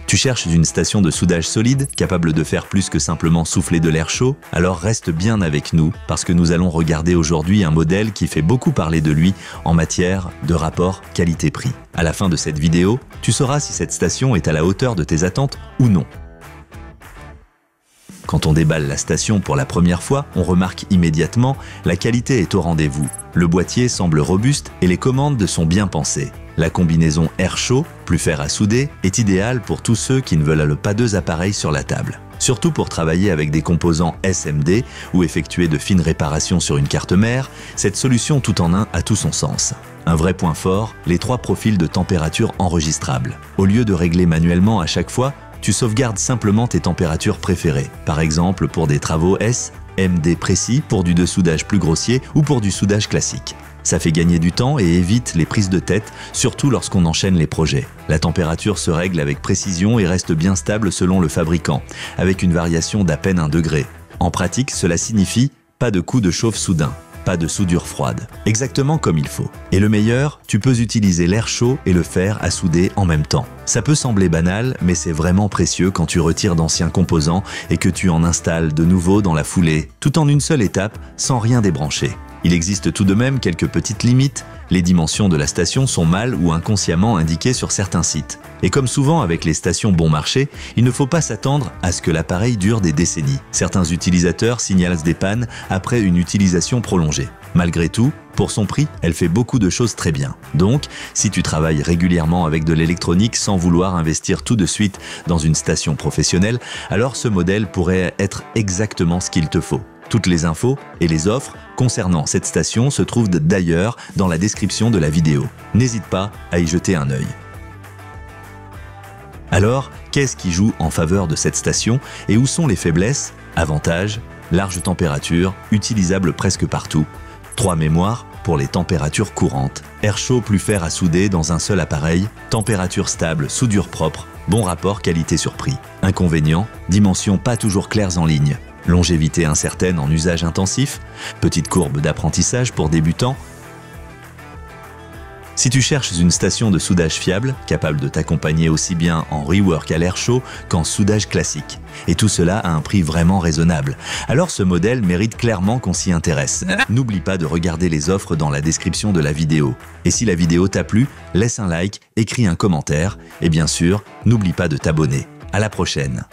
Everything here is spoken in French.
Tu cherches une station de soudage solide, capable de faire plus que simplement souffler de l'air chaud? Alors reste bien avec nous, parce que nous allons regarder aujourd'hui un modèle qui fait beaucoup parler de lui en matière de rapport qualité-prix. À la fin de cette vidéo, tu sauras si cette station est à la hauteur de tes attentes ou non. Quand on déballe la station pour la première fois, on remarque immédiatement la qualité est au rendez-vous. Le boîtier semble robuste et les commandes sont bien pensées. La combinaison air chaud plus fer à souder est idéale pour tous ceux qui ne veulent pas deux appareils sur la table. Surtout pour travailler avec des composants SMD ou effectuer de fines réparations sur une carte mère, cette solution tout en un a tout son sens. Un vrai point fort, les 3 profils de température enregistrables. Au lieu de régler manuellement à chaque fois, tu sauvegardes simplement tes températures préférées. Par exemple pour des travaux SMD précis, pour du dessoudage plus grossier ou pour du soudage classique. Ça fait gagner du temps et évite les prises de tête, surtout lorsqu'on enchaîne les projets. La température se règle avec précision et reste bien stable selon le fabricant, avec une variation d'à peine 1 degré. En pratique, cela signifie pas de coup de chauffe soudain, pas de soudure froide, exactement comme il faut. Et le meilleur, tu peux utiliser l'air chaud et le fer à souder en même temps. Ça peut sembler banal, mais c'est vraiment précieux quand tu retires d'anciens composants et que tu en installes de nouveaux dans la foulée, tout en une seule étape, sans rien débrancher. Il existe tout de même quelques petites limites. Les dimensions de la station sont mal ou inconsciemment indiquées sur certains sites. Et comme souvent avec les stations bon marché, il ne faut pas s'attendre à ce que l'appareil dure des décennies. Certains utilisateurs signalent des pannes après une utilisation prolongée. Malgré tout, pour son prix, elle fait beaucoup de choses très bien. Donc, si tu travailles régulièrement avec de l'électronique sans vouloir investir tout de suite dans une station professionnelle, alors ce modèle pourrait être exactement ce qu'il te faut. Toutes les infos et les offres concernant cette station se trouvent d'ailleurs dans la description de la vidéo. N'hésite pas à y jeter un œil. Alors, qu'est-ce qui joue en faveur de cette station et où sont les faiblesses? Avantages, large température, utilisable presque partout. 3 mémoires pour les températures courantes. Air chaud plus fer à souder dans un seul appareil. Température stable, soudure propre. Bon rapport qualité-sur-prix. Inconvénients, dimensions pas toujours claires en ligne. Longévité incertaine en usage intensif, petite courbe d'apprentissage pour débutants. Si tu cherches une station de soudage fiable, capable de t'accompagner aussi bien en rework à l'air chaud qu'en soudage classique, et tout cela à un prix vraiment raisonnable, alors ce modèle mérite clairement qu'on s'y intéresse. N'oublie pas de regarder les offres dans la description de la vidéo. Et si la vidéo t'a plu, laisse un like, écris un commentaire, et bien sûr, n'oublie pas de t'abonner. À la prochaine.